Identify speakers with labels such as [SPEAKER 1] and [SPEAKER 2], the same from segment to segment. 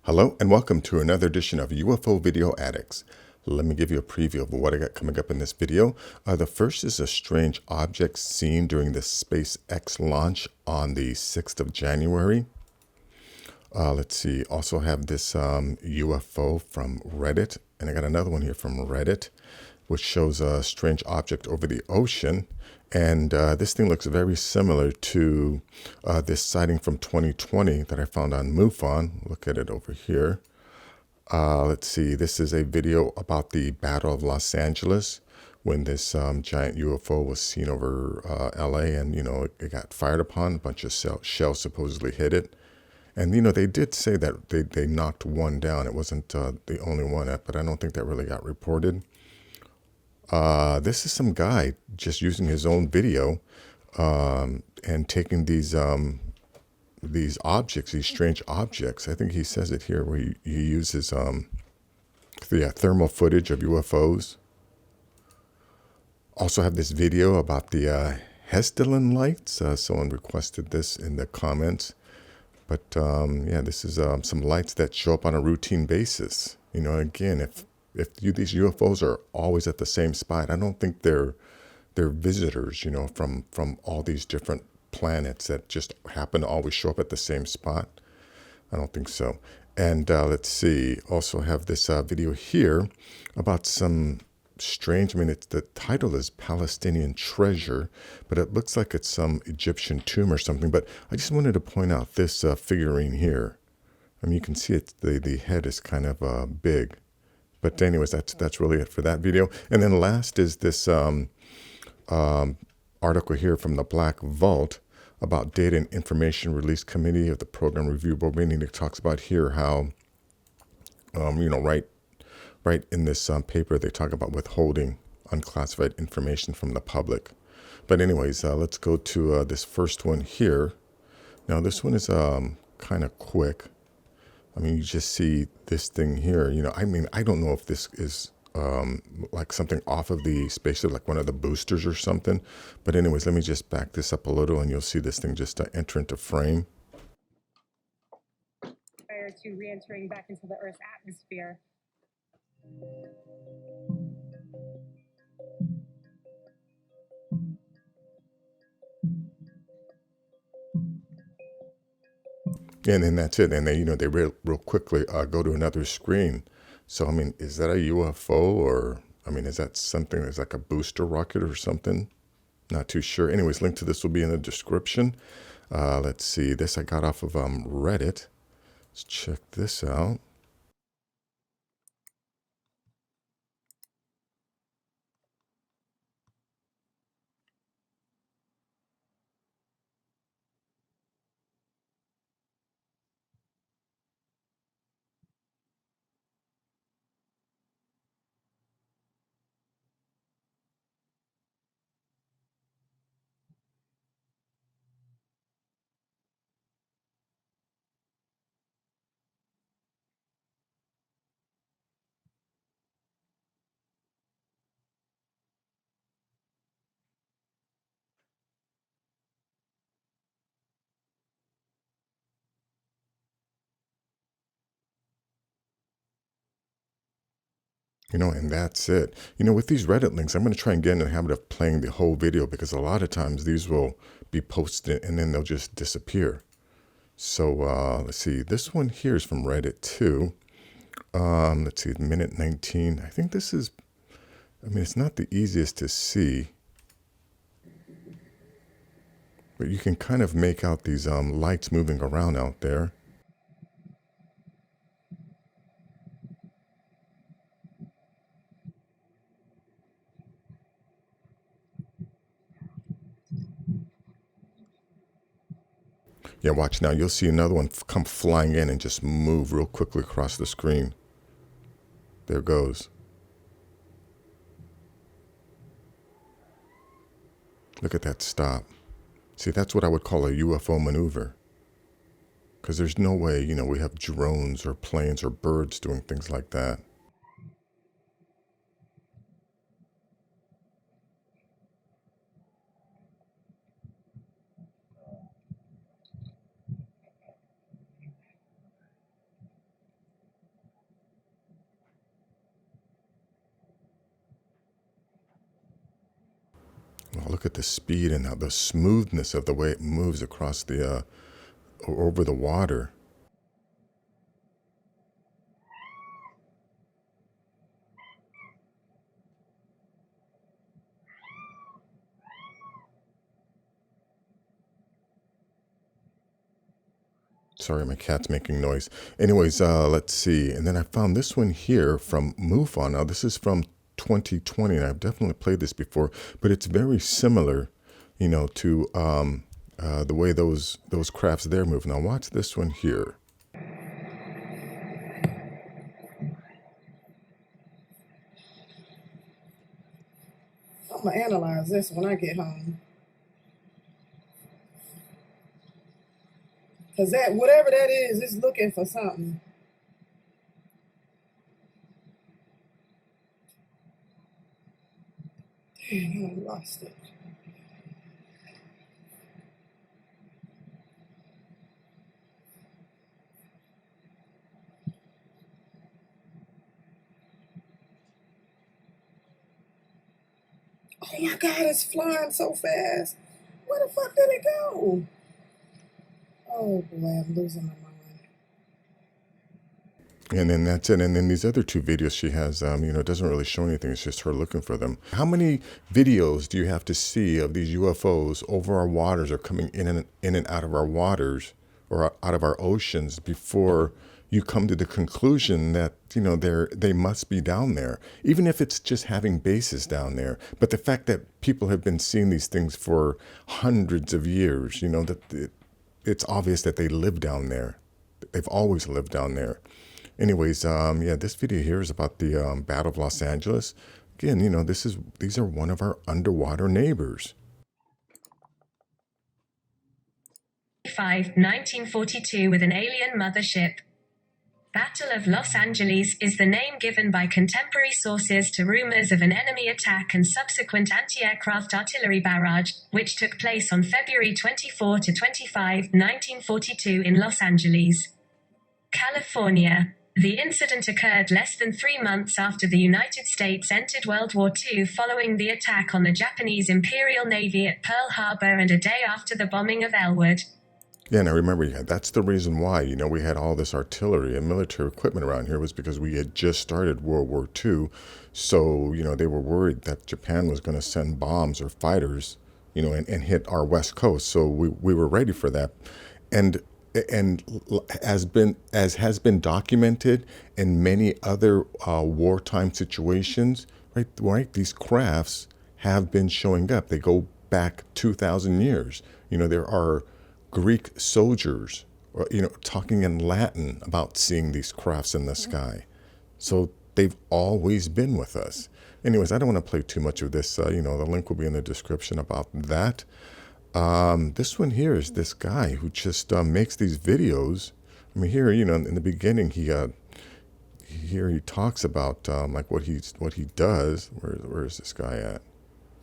[SPEAKER 1] Hello and welcome to another edition of UFO Video Addicts. Let me give you a preview of what I got coming up in this video. The first is a strange object seen during the SpaceX launch on the 6th of January. Let's see, also have this UFO from Reddit, and I got another one here from Reddit, which shows a strange object over the ocean. And this thing looks very similar to this sighting from 2020 that I found on MUFON. Look at it over here. Let's see, this is a video about the Battle of Los Angeles when this giant UFO was seen over LA, and, it got fired upon. A bunch of shells supposedly hit it. And, they did say that they knocked one down. It wasn't the only one, but I don't think that really got reported. This is some guy just using his own video and taking these objects, these strange objects. I think he says it here where he uses the thermal footage of UFOs. Also have this video about the Hessdalen lights. Someone requested this in the comments. But yeah, this is some lights that show up on a routine basis. Again, if these UFOs are always at the same spot, I don't think they're visitors, from all these different planets that just happen to always show up at the same spot. I don't think so. And let's see, also have this video here about some strange, the title is Palestinian Treasure, but it looks like it's some Egyptian tomb or something. But I just wanted to point out this figurine here. You can see it, the head is kind of big. But anyways, that's really it for that video. And then last is this article here from the Black Vault about Data and Information Release Committee of the Program Review Board meeting. It talks about here how, right in this paper, they talk about withholding unclassified information from the public. But anyways, let's go to this first one here. Now, this one is kind of quick. You just see this thing here. I don't know if this is like something off of the spaceship, like one of the boosters or something. But anyways, let me just back this up a little and you'll see this thing just enter into frame.
[SPEAKER 2] Prior to re-entering back into the Earth's atmosphere.
[SPEAKER 1] And then that's it. And they real quickly go to another screen. So, is that a UFO or, is that something that's like a booster rocket or something? Not too sure. Anyways, link to this will be in the description. Let's see. This I got off of Reddit. Let's check this out. And that's it. With these Reddit links, I'm going to try and get in the habit of playing the whole video because a lot of times these will be posted and then they'll just disappear. So let's see. This one here is from Reddit too. Let's see, minute 19. I think this is, it's not the easiest to see. But you can kind of make out these lights moving around out there. Yeah, watch now. You'll see another one come flying in and just move real quickly across the screen. There it goes. Look at that stop. See, that's what I would call a UFO maneuver. Because there's no way, we have drones or planes or birds doing things like that. look at the speed and the smoothness of the way it moves across the, over the water. Sorry, my cat's making noise. Anyways, let's see. And then I found this one here from MUFON. Now, this is from 2020, and I've definitely played this before, but it's very similar, you know, to the way those crafts there move. Now, watch this one here.
[SPEAKER 3] I'm going to analyze this when I get home. Because that, whatever that is looking for something. Dang, I lost it. Oh my God, it's flying so fast. Where the fuck did it go? Oh boy, I'm losing my mind.
[SPEAKER 1] And then that's it. And then these other two videos she has, you know, it doesn't really show anything. It's just her looking for them. How many videos do you have to see of these UFOs over our waters or coming in and out of our waters or out of our oceans before you come to the conclusion that, you know, they must be down there, even if it's just having bases down there? But the fact that people have been seeing these things for hundreds of years, you know, that it's obvious that they live down there. They've always lived down there. Anyways, yeah, this video here is about the Battle of Los Angeles. Again, you know, these are one of our underwater neighbors.
[SPEAKER 4] 1942 with an alien mothership. Battle of Los Angeles is the name given by contemporary sources to rumors of an enemy attack and subsequent anti-aircraft artillery barrage, which took place on February 24 to 25, 1942 in Los Angeles, California. The incident occurred less than 3 months after the United States entered World War II following the attack on the Japanese Imperial Navy at Pearl Harbor and a day after the bombing of Elwood.
[SPEAKER 1] Yeah, and I remember, yeah, that's the reason why, you know, we had all this artillery and military equipment around here was because we had just started World War II. So, you know, they were worried that Japan was going to send bombs or fighters, you know, and hit our West Coast. So we were ready for that. And as has been documented in many other wartime situations, right? These crafts have been showing up. They go back 2,000 years. You know, there are Greek soldiers, you know, talking in Latin about seeing these crafts in the sky. So they've always been with us. Anyways, I don't want to play too much of this. You know, the link will be in the description about that. This one here is this guy who just makes these videos. I mean, here, you know, in the beginning, he talks about like what he does. Where is this guy at?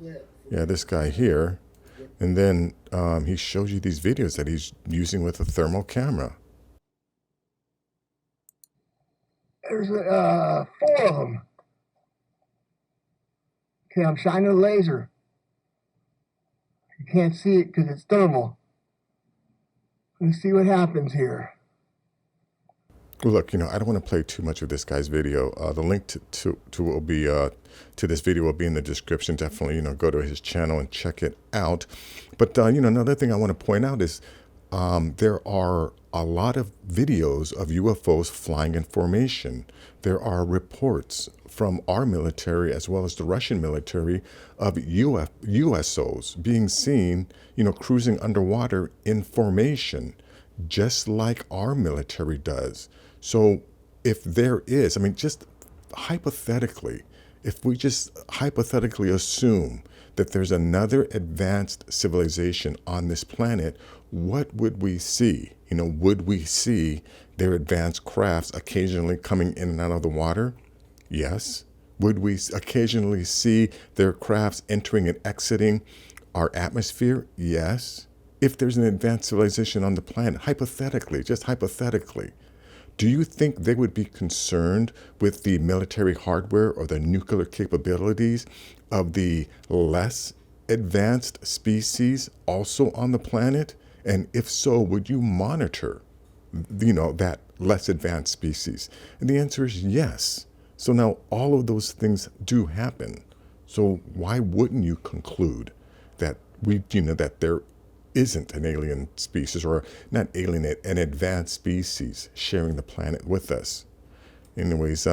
[SPEAKER 1] Yeah, this guy here. And then he shows you these videos that he's using with a thermal camera.
[SPEAKER 5] There's 4 of them. Okay, I'm shining a laser. You can't see it because it's thermal. Let's see what happens here.
[SPEAKER 1] Well, look, you know, I don't want to play too much of this guy's video. The link to will be to this video will be in the description. Definitely, you know, go to his channel and check it out. But you know, another thing I want to point out is there are a lot of videos of UFOs flying in formation. There are reports from our military as well as the Russian military of USOs being seen, you know, cruising underwater in formation, just like our military does. So if there is, I mean, just hypothetically, if we just hypothetically assume that there's another advanced civilization on this planet, what would we see? You know, would we see their advanced crafts occasionally coming in and out of the water? Yes. Would we occasionally see their crafts entering and exiting our atmosphere? Yes. If there's an advanced civilization on the planet, hypothetically, just hypothetically, do you think they would be concerned with the military hardware or the nuclear capabilities of the less advanced species also on the planet? And if so, would you monitor, that less advanced species? And the answer is yes. So now all of those things do happen. So why wouldn't you conclude that that there isn't an alien species, or not alien, an advanced species sharing the planet with us? Anyways,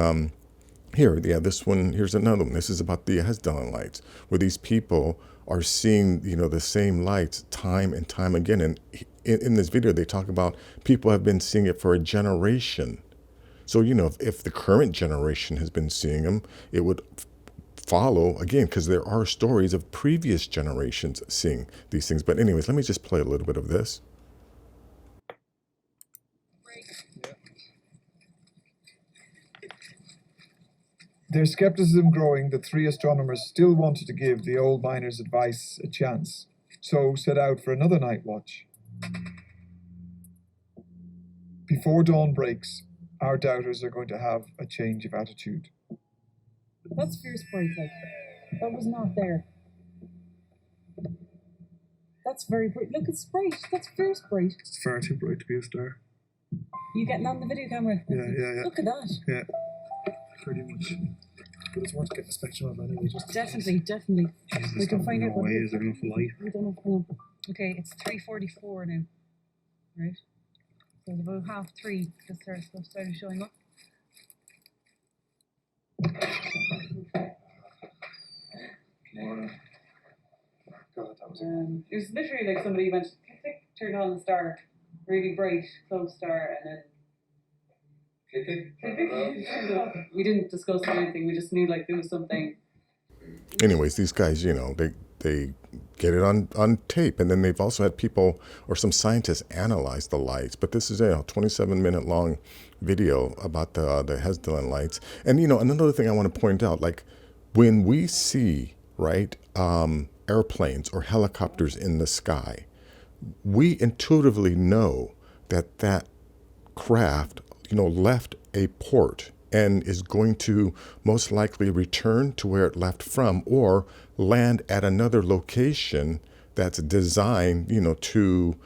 [SPEAKER 1] here's another one. This is about the Hessdalen lights, where these people are seeing, the same lights time and time again. And in this video, they talk about people have been seeing it for a generation. So, if the current generation has been seeing them, it would follow again, because there are stories of previous generations seeing these things. But anyways, let me just play a little bit of this.
[SPEAKER 6] There's skepticism growing that 3 astronomers still wanted to give the old miners' advice a chance, so set out for another night watch. Before dawn breaks, our doubters are going to have a change of attitude.
[SPEAKER 2] That's fierce bright, like, that was not there. That's very bright. Look, it's bright. That's fierce bright.
[SPEAKER 6] It's far too bright to be a star.
[SPEAKER 2] You getting on the video camera?
[SPEAKER 6] Yeah.
[SPEAKER 2] Look at that.
[SPEAKER 6] Yeah, pretty much. But it's worth getting a spectrum of anyway.
[SPEAKER 2] Definitely.
[SPEAKER 6] Jesus,
[SPEAKER 2] We can find out.
[SPEAKER 6] No way, is there enough light?
[SPEAKER 2] We don't know. Hang on. Okay, it's 3:44 now. Right? So it's about 3:30 the stars started showing up.
[SPEAKER 6] God, that was
[SPEAKER 2] It was literally like somebody went click, click, turned on the star, really bright, close star, and then click, click, click, click, turned it off. We didn't discuss anything. We just knew like there was something.
[SPEAKER 1] Anyways, these guys, they get it on tape, and then they've also had people or some scientists analyze the lights. But this is a 27-minute long video about the Hessdalen lights. And another thing I want to point out, like when we see airplanes or helicopters in the sky, we intuitively know that craft left a port and is going to most likely return to where it left from, or land at another location that's designed to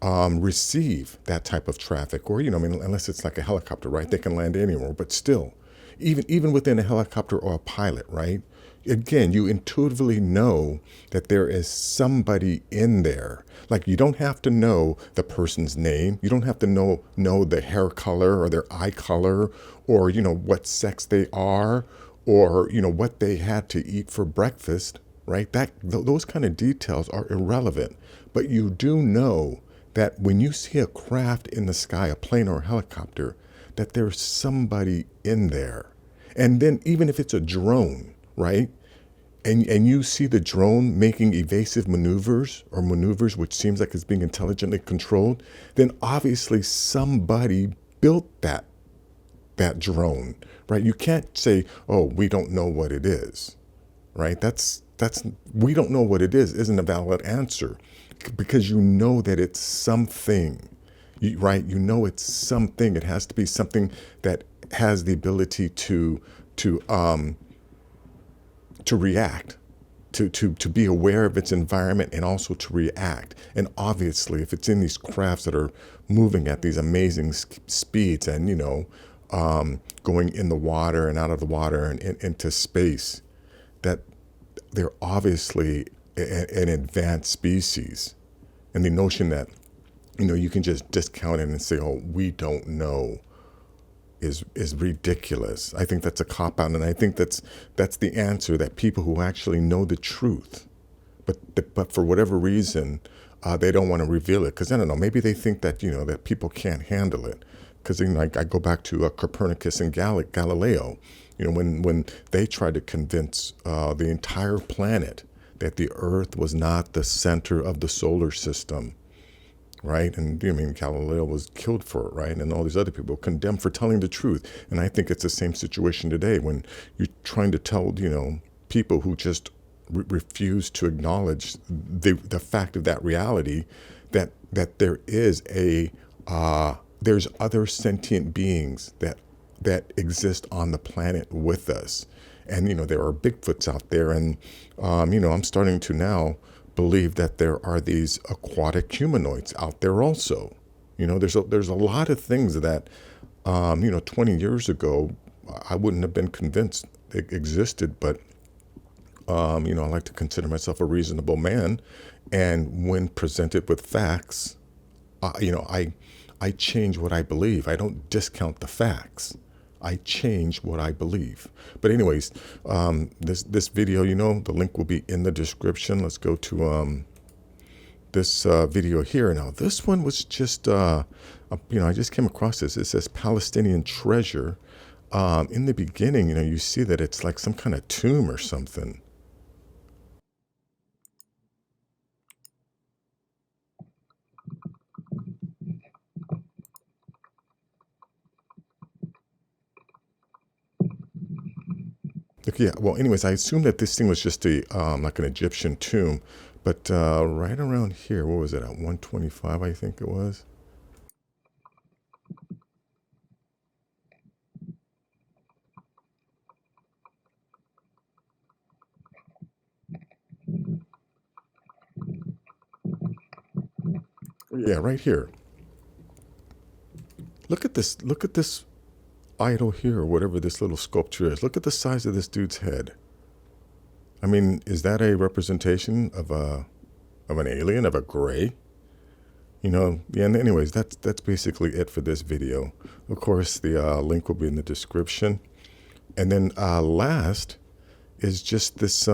[SPEAKER 1] receive that type of traffic. Or unless it's like a helicopter, right, they can land anywhere. But still, even within a helicopter or a pilot, right, again, you intuitively know that there is somebody in there. Like, you don't have to know the person's name. You don't have to know the hair color or their eye color, or, what sex they are, or, what they had to eat for breakfast, right? Those kind of details are irrelevant. But you do know that when you see a craft in the sky, a plane or a helicopter, that there's somebody in there. And then even if it's a drone, right? And you see the drone making evasive maneuvers, or maneuvers which seems like it's being intelligently controlled, then obviously somebody built that drone, right? You can't say, oh, we don't know what it is, right? That's we don't know what it is isn't a valid answer, because you know that it's something, right? You know it's something. It has to be something that has the ability to react, to be aware of its environment, and also to react. And obviously, if it's in these crafts that are moving at these amazing speeds, and going in the water and out of the water and into space, that they're obviously an advanced species. And the notion that you can just discount it and say, oh, we don't know, is ridiculous. I think that's a cop-out, and I think that's the answer, that people who actually know the truth, but for whatever reason, they don't want to reveal it, because I don't know, maybe they think that that people can't handle it. Because I go back to Copernicus and Galileo, when they tried to convince the entire planet that the Earth was not the center of the solar system. Right? And Galileo was killed for it, right? And all these other people condemned for telling the truth. And I think it's the same situation today, when you're trying to tell, people who just refuse to acknowledge the fact of that reality, that there is there's other sentient beings that exist on the planet with us. And, there are Bigfoots out there. And, I'm starting to now believe that there are these aquatic humanoids out there also. There's a lot of things that, 20 years ago, I wouldn't have been convinced it existed, but, I like to consider myself a reasonable man. And when presented with facts, I change what I believe. I don't discount the facts. I change what I believe. But anyways, this video, the link will be in the description. Let's go to this video here. Now, this one was just, I just came across this. It says Palestinian treasure. In the beginning, you see that it's like some kind of tomb or something. Yeah, well, anyways, I assume that this thing was just a like an Egyptian tomb, but right around here, what was it, at 125, I think it was? Yeah, right here. Look at this idol here, or whatever this little sculpture is. Look at the size of this dude's head. I mean, is that a representation of an alien, of a gray? Yeah, and anyways, that's basically it for this video. Of course, the link will be in the description. And then last is just this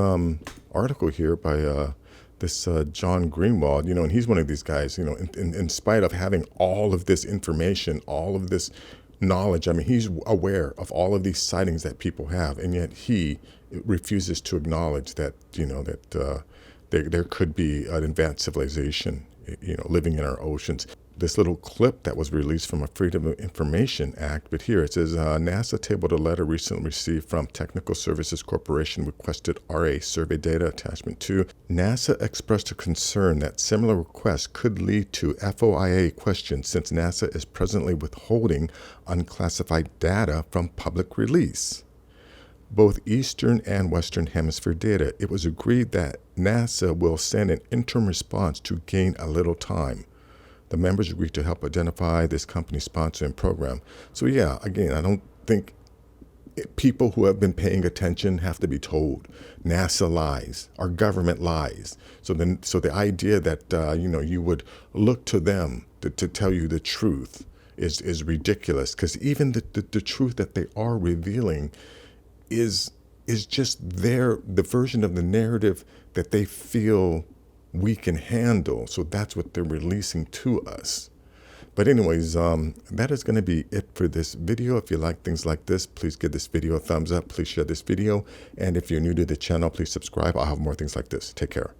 [SPEAKER 1] article here by this John Greenwald, and he's one of these guys, in spite of having all of this information, all of this knowledge, I mean, he's aware of all of these sightings that people have, and yet he refuses to acknowledge that, that there could be an advanced civilization, living in our oceans. This little clip that was released from a Freedom of Information Act, but here it says, NASA tabled a letter recently received from Technical Services Corporation requested RA survey data attachment 2. NASA expressed a concern that similar requests could lead to FOIA questions since NASA is presently withholding unclassified data from public release. Both Eastern and Western Hemisphere data. It was agreed that NASA will send an interim response to gain a little time. The members agreed to help identify this company's sponsoring program. So yeah, again, I don't think people who have been paying attention have to be told. NASA lies, our government lies. So the idea that you would look to them to tell you the truth is ridiculous, because even the truth that they are revealing is just the version of the narrative that they feel we can handle. So that's what they're releasing to us. But anyways, that is going to be it for this video. If you like things like this, please give this video a thumbs up. Please share this video. And if you're new to the channel, please subscribe. I'll have more things like this. Take care.